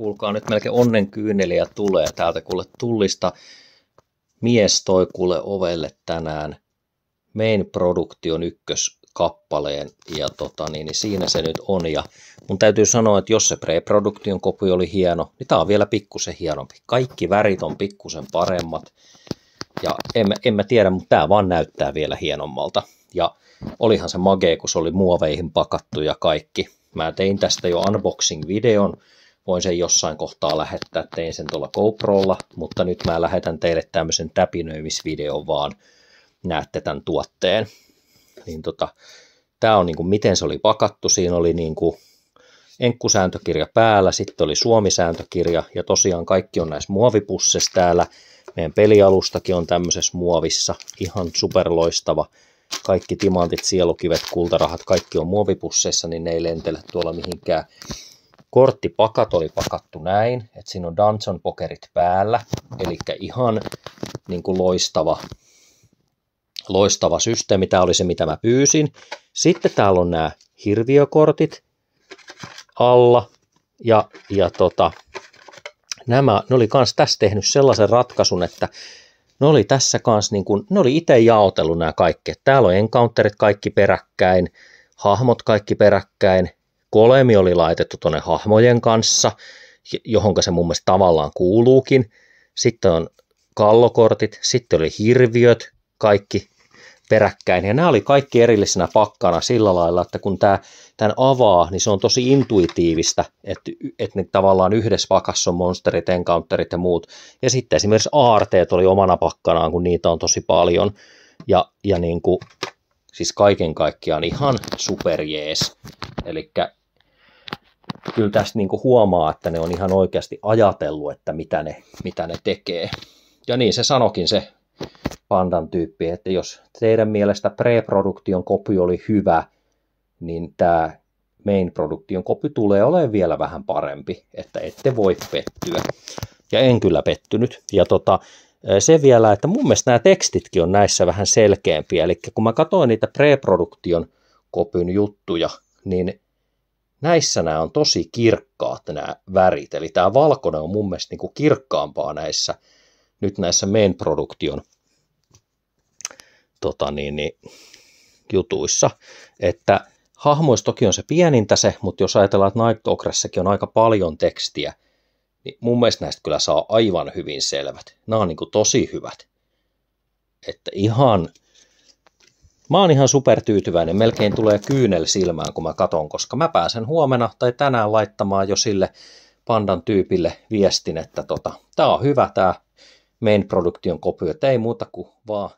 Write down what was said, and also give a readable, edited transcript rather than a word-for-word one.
kuulkaa nyt melkein onnenkyyneliä tulee täältä kuule Tullista. Mies toi kuule ovelle tänään Main Production ykköskappaleen ja niin siinä se nyt on. Ja mun täytyy sanoa, että jos se Pre-Production kopio oli hieno, niin tää on vielä pikkusen hienompi. Kaikki värit on pikkusen paremmat ja en mä tiedä, mutta tää vaan näyttää vielä hienommalta. Ja olihan se magee, kun se oli muoveihin pakattu ja kaikki. Mä tein tästä jo unboxing-videon. Voin sen jossain kohtaa lähettää, tein sen tuolla GoProlla, mutta nyt mä lähetän teille tämmöisen täpinöimisvideon vaan, näette tämän tuotteen. Niin tää on niinku miten se oli pakattu, siinä oli niinku enkkusääntökirja päällä, sitten oli suomisääntökirja ja tosiaan kaikki on näissä muovipusseissa täällä. Meidän pelialustakin on tämmöisessä muovissa, ihan superloistava. Kaikki timantit, sielukivet, kultarahat, kaikki on muovipusseissa, niin ne ei lentele tuolla mihinkään. Korttipakat oli pakattu näin, että siinä on Dungeon Pokerit päällä, eli ihan niin kuin loistava systeemi, tämä oli se mitä mä pyysin. Sitten täällä on nämä hirviökortit alla, ja ne oli kans tässä tehnyt sellaisen ratkaisun, että ne oli tässä kanssa, niin kuin, ne oli itse jaotellut nämä kaikki. Täällä on encounterit kaikki peräkkäin, hahmot kaikki peräkkäin, golemi oli laitettu tuonne hahmojen kanssa, johonka se mun mielestä tavallaan kuuluukin. Sitten on kallokortit, sitten oli hirviöt, kaikki peräkkäin. Ja nämä oli kaikki erillisenä pakkana sillä lailla, että kun tämän avaa, niin se on tosi intuitiivista, että ne tavallaan yhdessä pakassa on monsterit, encounterit ja muut. Ja sitten esimerkiksi aarteet oli omana pakkanaan, kun niitä on tosi paljon. Ja niin kuin, siis kaiken kaikkiaan ihan superjees. Eli kyllä tästä niin kuin huomaa, että ne on ihan oikeasti ajatellut, että mitä ne tekee. Ja niin se sanokin se Pandan tyyppi, että jos teidän mielestä Pre-Production kopio oli hyvä, niin tämä Main Production kopio tulee olemaan vielä vähän parempi, että ette voi pettyä. Ja en kyllä pettynyt. Ja se vielä, että mun mielestä nämä tekstitkin on näissä vähän selkeämpiä. Eli kun mä katsoin niitä Pre-Production kopyn juttuja, niin näissä nämä on tosi kirkkaat nämä värit. Eli tämä valkoinen on mun mielestä niinku kirkkaampaa näissä Main Production jutuissa. Että hahmoissa toki on se pienintä se, mutta jos ajatellaan, että Night Ogressäkin on aika paljon tekstiä, niin mun mielestä näistä kyllä saa aivan hyvin selvät. Nämä on niinku tosi hyvät. Että mä oon ihan supertyytyväinen. Melkein tulee kyynel silmään, kun mä katon, koska mä pääsen huomenna tai tänään laittamaan jo sille Pandan tyypille viestin, että tää on hyvä tää Main Production kopio, että ei muuta kuin vaan